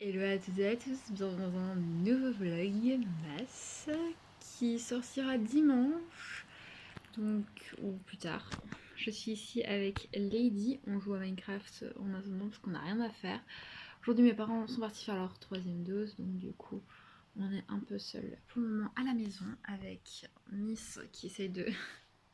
Hello à toutes et à tous, bienvenue dans un nouveau vlogmas qui sortira dimanche, donc ou plus tard. Je suis ici avec Lady, on joue à Minecraft en attendant parce qu'on n'a rien à faire. Aujourd'hui mes parents sont partis faire leur troisième dose, donc du coup on est un peu seul pour le moment à la maison avec Miss qui essaye de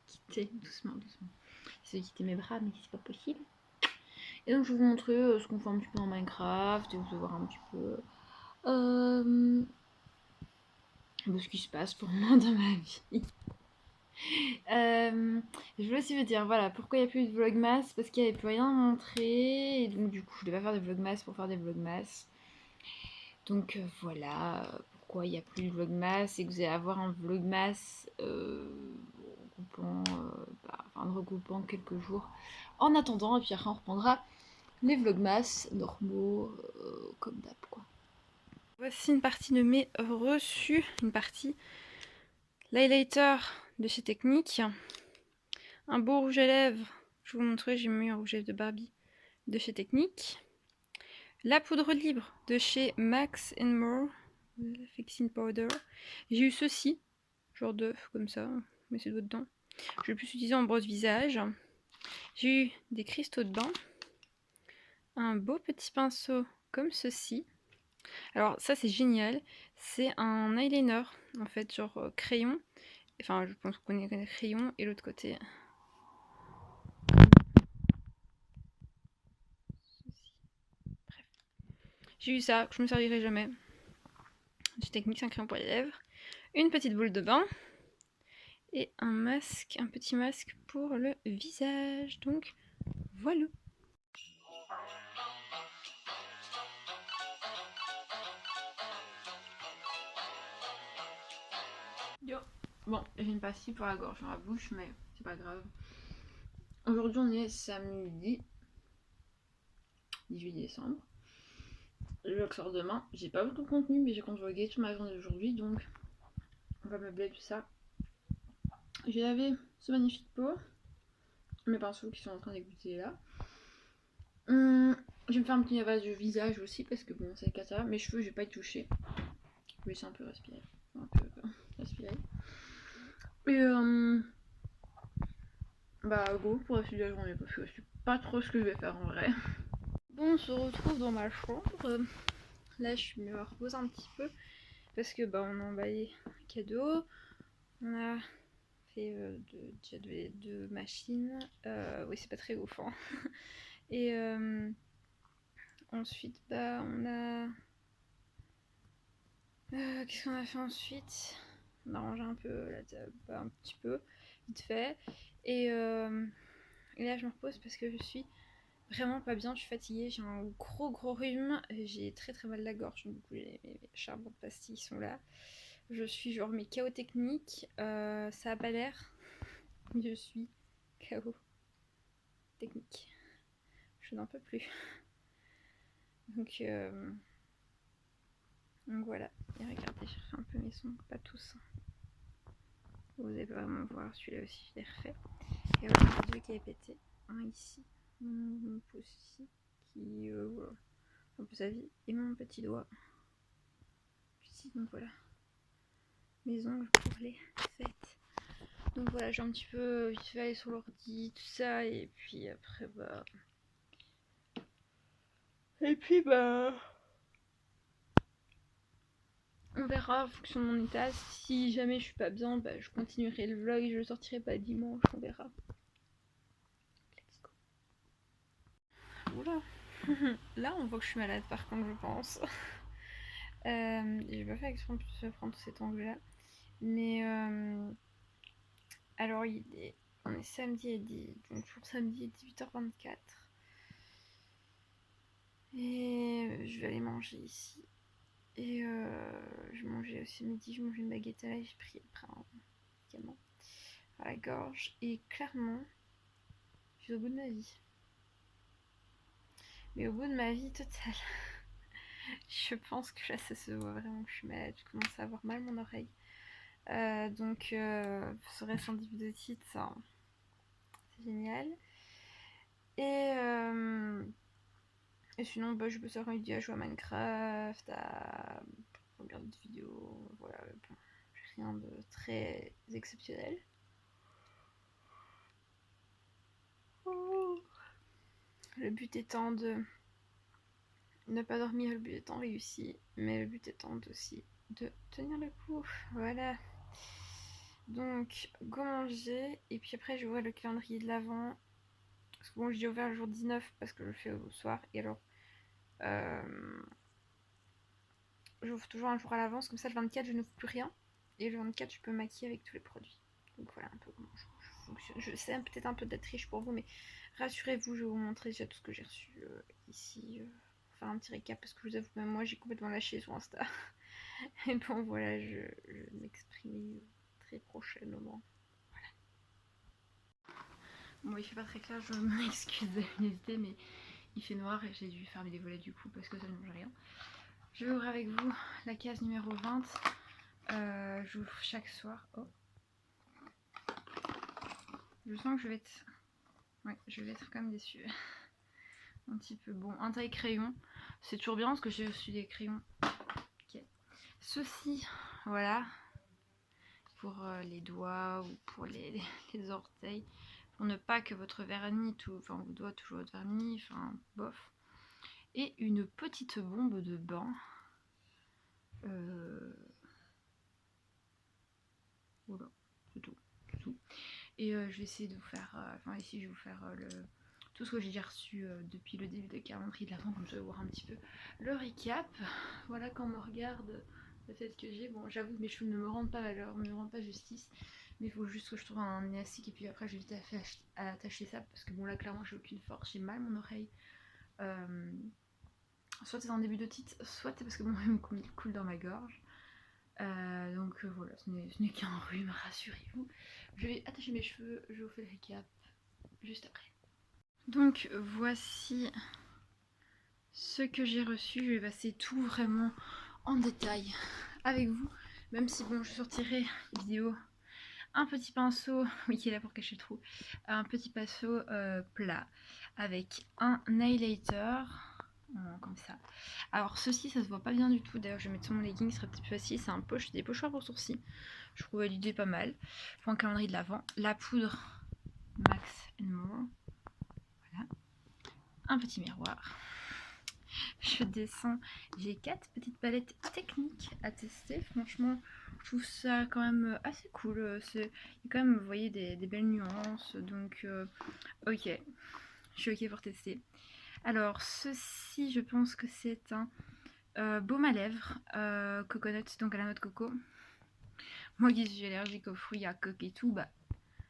quitter doucement, essaye de quitter mes bras mais c'est pas possible. Et donc je vais vous montrer ce qu'on fait un petit peu dans Minecraft et vous allez voir un petit peu ce qui se passe pour moi dans ma vie. Je voulais aussi vous dire, voilà, pourquoi il n'y a plus de vlogmas, parce qu'il n'y avait plus rien à montrer, et donc du coup je devais faire des vlogmas pour faire des vlogmas. Donc voilà, pourquoi il n'y a plus de vlogmas, et que vous allez avoir un vlogmas regroupant quelques jours en attendant, et puis après on reprendra les vlogmas normaux, comme d'hab quoi. Voici une partie de mes reçus, une partie l'highlighter de chez Technique, un beau rouge à lèvres, je vais vous montrer, j'ai mis un rouge à lèvres de Barbie de chez Technique, la poudre libre de chez Max & More, Fixing Powder, j'ai eu ceci, genre d'œuf comme ça, mettez le dedans, je vais le plus utiliser en brosse visage, j'ai eu des cristaux de bain, un beau petit pinceau comme ceci. Alors ça c'est génial, c'est un eyeliner en fait, genre crayon, enfin je pense qu'on connaît le crayon, et l'autre côté bref, j'ai eu ça, je me servirai jamais. Chez Technique, c'est un crayon pour les lèvres, une petite boule de bain et un masque, un petit masque pour le visage. Donc voilà. Yo. Bon, j'ai une pastille pour la gorge dans la bouche, mais c'est pas grave. Aujourd'hui, on est samedi 18 décembre. Le vlog sort demain. J'ai pas beaucoup de contenu, mais j'ai convoqué toute ma journée d'aujourd'hui, donc on va meubler tout ça. J'ai lavé ce magnifique pot, mes pinceaux qui sont en train d'écouter là. Je vais me faire un petit lavage de visage aussi parce que bon, c'est cata. Mes cheveux, je vais pas y toucher. Je vais laisser un peu respirer. Respirer. Et bah go pour la suite de la journée parce que je sais pas trop ce que je vais faire en vrai. Bon, on se retrouve dans ma chambre. Là, je me repose un petit peu parce que bah on a emballé un cadeau. On a fait déjà deux machines. Oui, c'est pas très ouf. Hein. Et ensuite, bah on a... qu'est-ce qu'on a fait ensuite? On a rangé un peu la table, un petit peu, vite fait. Et là, je me repose parce que je suis vraiment pas bien, je suis fatiguée, j'ai un gros rhume, j'ai très mal la gorge, donc mes charbons de pastilles sont là. Je suis genre mes KO techniques, ça a pas l'air, je suis KO technique. Je n'en peux plus. Donc voilà, et regardez, j'ai refait un peu mes sons, pas tous. Vous allez pas vraiment voir, celui-là aussi je l'ai refait. Et voilà, les deux qui avaient pété, un ici, mon pouce ici, qui voilà, un peu sa vie, et mon petit doigt. Ici, donc voilà. Mes ongles pour les fêtes. Donc voilà, j'ai un petit peu vite fait aller sur l'ordi, tout ça, et puis après bah... Et puis bah... On verra en fonction de mon état. Si jamais je suis pas bien, bah, je continuerai le vlog et je le sortirai pas dimanche, on verra. Let's go. Oula. Là on voit que je suis malade par contre je pense. J'ai pas fait exprès de prendre cet angle là. Mais alors on est samedi donc toujours samedi à 18h24. Et je vais aller manger ici. Et je mangeais aussi midi, je mangeais une baguette à l'ail, j'ai pris après un médicament à la gorge. Et clairement, je suis au bout de ma vie. Mais au bout de ma vie totale. Je pense que là, ça se voit vraiment que je suis malade. Je commence à avoir mal mon oreille. Donc, ce reste en début de titre, c'est génial. Et Et sinon, bah, je peux m'amuser à jouer à Minecraft, à regarder des vidéos, voilà, bon, rien de très exceptionnel. Le but étant de ne pas dormir, le but étant réussi, mais le but étant aussi de tenir le coup. Voilà. Donc, go manger, et puis après, je vois le calendrier de l'avant. Parce que bon, j'ai ouvert le jour 19 parce que je le fais au soir, et alors, j'ouvre toujours un jour à l'avance, comme ça le 24, je n'ouvre plus rien, et le 24, je peux maquiller avec tous les produits. Donc voilà un peu comment je fonctionne. Je sais peut-être un peu d'être riche pour vous, mais rassurez-vous, je vais vous montrer déjà tout ce que j'ai reçu ici. Faire un petit récap parce que je vous avoue, même moi j'ai complètement lâché sur Insta. Et bon voilà, je m'exprimer très prochainement. Voilà. Bon, il fait pas très clair, je m'excuse d'hésiter, mais il fait noir et j'ai dû fermer les volets du coup parce que ça ne mange rien. Je vais ouvrir avec vous la case numéro 20. J'ouvre chaque soir. Oh. Je sens que je vais être... Ouais, je vais être quand même déçue. Un petit peu. Bon, un taille crayon. C'est toujours bien parce que j'ai reçu des crayons. Ok. Ceci, voilà. Pour les doigts ou pour les orteils. Pour ne pas que votre vernis, enfin vos doigts touchent votre vernis, enfin bof. Et une petite bombe de bain. Voilà, c'est tout. Et je vais essayer de vous faire, enfin ici je vais vous faire tout ce que j'ai déjà reçu depuis le début de calendrier de l'avant, comme je vais voir un petit peu le récap. Voilà, quand on me regarde la tête que j'ai, bon j'avoue que mes cheveux ne me rendent pas valeur, ne me rendent pas justice, mais il faut juste que je trouve un élastique et puis après je vais vite à attacher ça parce que bon là clairement j'ai aucune force, j'ai mal mon oreille. Soit c'est en début d'otite, soit c'est parce que mon rhume me coule dans ma gorge. Donc voilà, ce n'est qu'un rhume, rassurez-vous. Je vais attacher mes cheveux, je vous fais le récap juste après. Donc voici ce que j'ai reçu, je vais passer tout vraiment en détail avec vous. Même si bon, je sortirai vidéo un petit pinceau, oui qui est là pour cacher le trou, un petit pinceau plat avec un highlighter. Comme ça. Alors ceci ça se voit pas bien du tout, d'ailleurs je vais mettre sur mon legging, ce serait peut-être plus facile, c'est des pochoirs pour sourcils, je trouvais l'idée pas mal. Pour un calendrier de l'avant, la poudre Max More, voilà, un petit miroir, je descends, j'ai 4 petites palettes techniques à tester, franchement je trouve ça quand même assez cool, il y a quand même, vous voyez, des belles nuances, donc ok, je suis ok pour tester. Alors ceci je pense que c'est un baume à lèvres coconut, donc à la noix de coco. Moi qui suis allergique aux fruits à coque et tout, bah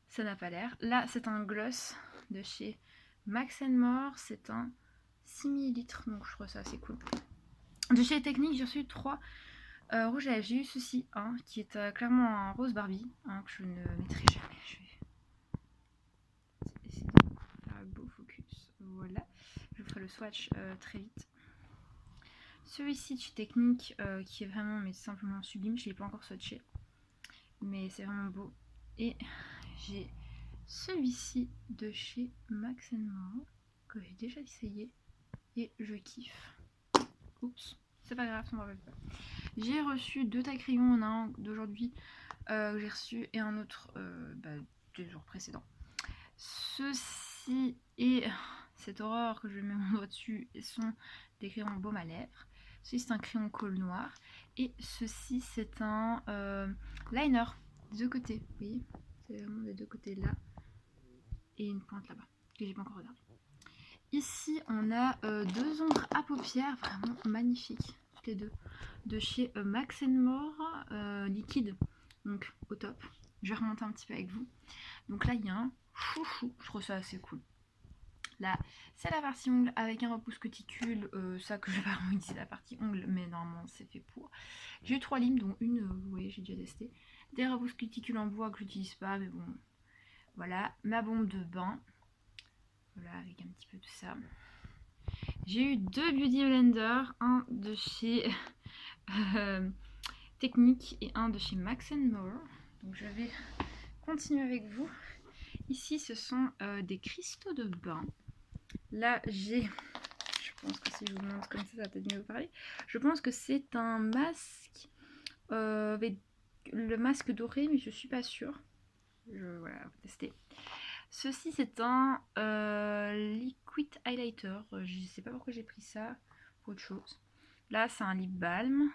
ça n'a pas l'air. Là c'est un gloss de chez Max More, c'est un 6 ml, donc je trouve ça assez cool. De chez Technique j'ai reçu 3 rouges à lèvres. J'ai eu ceci, qui est clairement un rose Barbie, que je ne mettrai jamais. Je vais essayer de faire un beau focus. Voilà, je ferai le swatch très vite. Celui-ci de chez Technique qui est vraiment mais simplement sublime, je ne l'ai pas encore swatché, mais c'est vraiment beau. Et j'ai celui-ci de chez Max More que j'ai déjà essayé et je kiffe. Oups, c'est pas grave, ça me rappelle pas. J'ai reçu 2 tailles crayons, en un d'aujourd'hui que j'ai reçu et un autre 2 jours précédents. Ceci et cette horreur que je mets mon doigt dessus sont des crayons baume à lèvres. Ceci c'est un crayon colle noir et ceci c'est un liner des deux côtés, vous voyez, c'est vraiment des deux côtés là et une pointe là-bas que j'ai pas encore regardé. Ici on a 2 ombres à paupières vraiment magnifiques, toutes les deux, de chez Max More liquide, donc au top. Je vais remonter un petit peu avec vous. Donc là il y a un chouchou, je trouve ça assez cool. Là, c'est la partie ongle avec un repousse cuticule, ça que je vais pas vraiment utiliser la partie ongle, mais normalement c'est fait pour. J'ai eu 3 limes, dont une, vous voyez, j'ai déjà testé. Des repousses cuticules en bois que j'utilise pas, mais bon, voilà. Ma bombe de bain, voilà, avec un petit peu de ça. J'ai eu 2 beauty blenders, un de chez Technique et un de chez Max More. Donc je vais continuer avec vous. Ici, ce sont des cristaux de bain. Là, j'ai, je Je pense que si je vous montre comme ça va peut-être mieux vous parler. Je pense que c'est un masque avec le masque doré, mais je suis pas sûre. Voilà, on va tester. Ceci c'est un liquid highlighter. Je sais pas pourquoi j'ai pris ça pour autre chose. Là c'est un lip balm.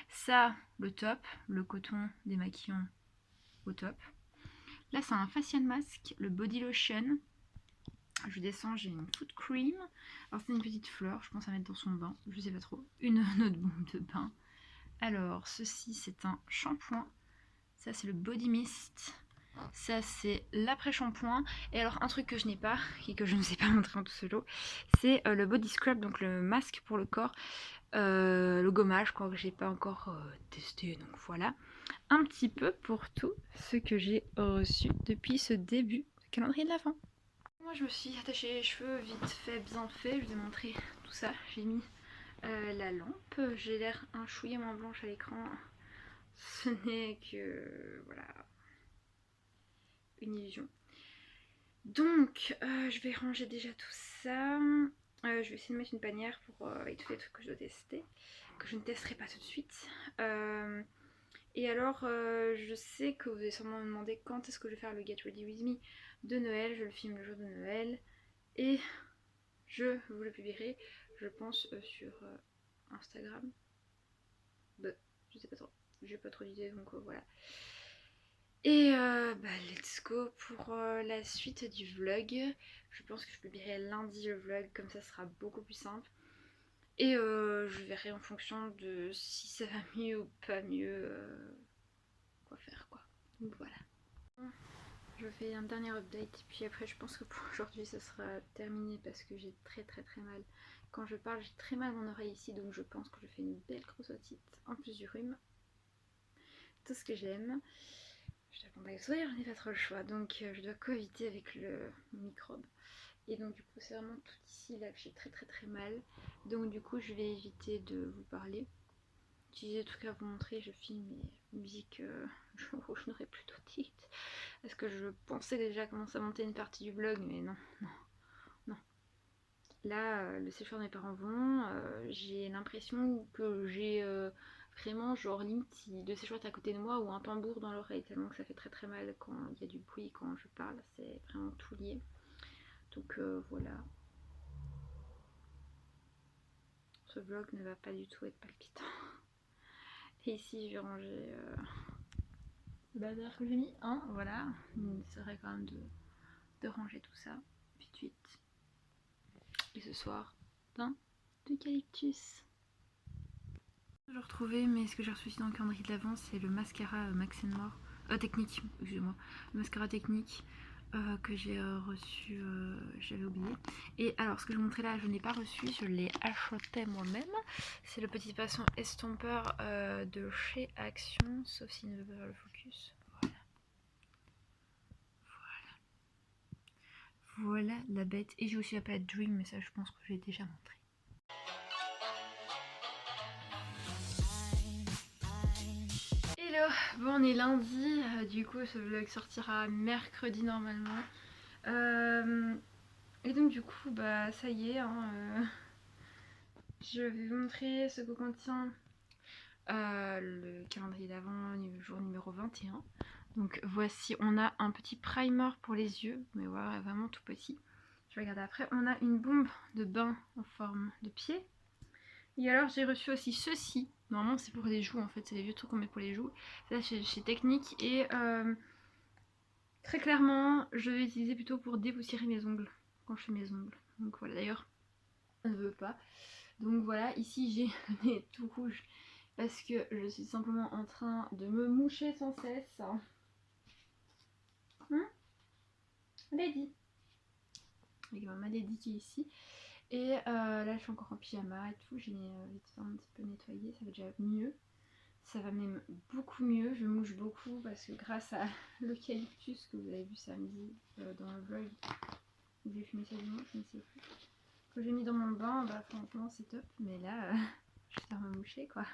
Ça, le top, le coton démaquillant au top. Là c'est un facial mask, le body lotion. Je descends, j'ai une foot cream. Alors c'est une petite fleur, je pense à mettre dans son bain, je sais pas trop. Une autre bombe de bain. Alors ceci c'est un shampoing. Ça c'est le body mist. Ça c'est l'après-shampoing. Et alors un truc que je n'ai pas, et que je ne sais pas montrer en tout solo, c'est le body scrub, donc le masque pour le corps. Le gommage quoi, que j'ai pas encore testé, donc voilà. Un petit peu pour tout ce que j'ai reçu depuis ce début de calendrier de l'Avent. Moi je me suis attachée les cheveux vite fait, bien fait, je vous ai montré tout ça. J'ai mis la lampe, j'ai l'air un chouïa moins blanche à l'écran. Ce n'est que voilà, une illusion. Donc je vais ranger déjà tout ça. Je vais essayer de mettre une panière pour avec tous les trucs que je dois tester, que je ne testerai pas tout de suite. Et alors je sais que vous allez sûrement me demander quand est-ce que je vais faire le Get Ready With Me de Noël. Je le filme le jour de Noël et je vous le publierai, je pense, sur Instagram. Bah, je sais pas trop, j'ai pas trop d'idées, donc voilà. Et let's go pour la suite du vlog. Je pense que je publierai lundi le vlog, comme ça sera beaucoup plus simple. Et je verrai en fonction de si ça va mieux ou pas mieux, quoi faire quoi. Donc voilà. Je fais un dernier update, puis après je pense que pour aujourd'hui ça sera terminé parce que j'ai très mal. Quand je parle j'ai très mal mon oreille ici, donc je pense que je fais une belle grosse otite, en plus du rhume. Tout ce que j'aime. Je dois prendre avec le sourire, je n'ai pas trop le choix, donc je dois cohabiter avec le microbe. Et donc du coup c'est vraiment tout ici là que j'ai très mal. Donc du coup je vais éviter de vous parler. Si j'ai des trucs à vous montrer, je filme mes musiques le jour où je n'aurai plus d'otite. Parce que je pensais déjà commencer à monter une partie du vlog, mais non. Là, le séchoir de mes parents vont, j'ai l'impression que j'ai vraiment genre limite si le séchoir est à côté de moi ou un tambour dans l'oreille, tellement que ça fait très mal quand il y a du bruit, quand je parle, c'est vraiment tout lié. Donc voilà. Ce vlog ne va pas du tout être palpitant. Et ici je vais ranger le bazar que j'ai mis, hein, voilà. Il serait quand même de ranger tout ça, vite vite. Et ce soir, pain d'eucalyptus. Je retrouvé, mais ce que j'ai reçu ici dans le calendrier de l'Avent, c'est le mascara Max & More, technique, excusez-moi, le mascara technique que j'ai reçu, j'avais oublié. Et alors, ce que je vous montrais là, je n'ai pas reçu, je l'ai acheté moi-même. C'est le petit passant estompeur de chez Action, sauf s'il ne veut pas faire le focus. Voilà la bête. Et j'ai aussi la palette Dream, mais ça je pense que je l'ai déjà montré. Hello, bon on est lundi, du coup ce vlog sortira mercredi normalement. Et donc du coup bah ça y est, hein, je vais vous montrer ce que contient le calendrier d'Avent, jour numéro 21. Donc voici, on a un petit primer pour les yeux, mais voilà, vraiment tout petit. Je vais regarder après. On a une bombe de bain en forme de pied. Et alors j'ai reçu aussi ceci. Normalement c'est pour les joues en fait, c'est les vieux trucs qu'on met pour les joues. Ça chez Technique et très clairement je vais l'utiliser plutôt pour dépoussiérer mes ongles quand je fais mes ongles. Donc voilà, d'ailleurs ça ne veut pas. Donc voilà, ici j'ai le nez tout rouge parce que je suis simplement en train de me moucher sans cesse. Lady. Avec ma Lady qui est ici. Et là je suis encore en pyjama et tout, j'ai vite fait un petit peu nettoyé, ça va déjà mieux. Ça va même beaucoup mieux, je mouche beaucoup parce que grâce à l'eucalyptus que vous avez vu samedi dans le vlog, où j'ai fumé ça dimanche, je ne sais plus, que j'ai mis dans mon bain, bah franchement c'est top, mais là je vais faire me moucher quoi.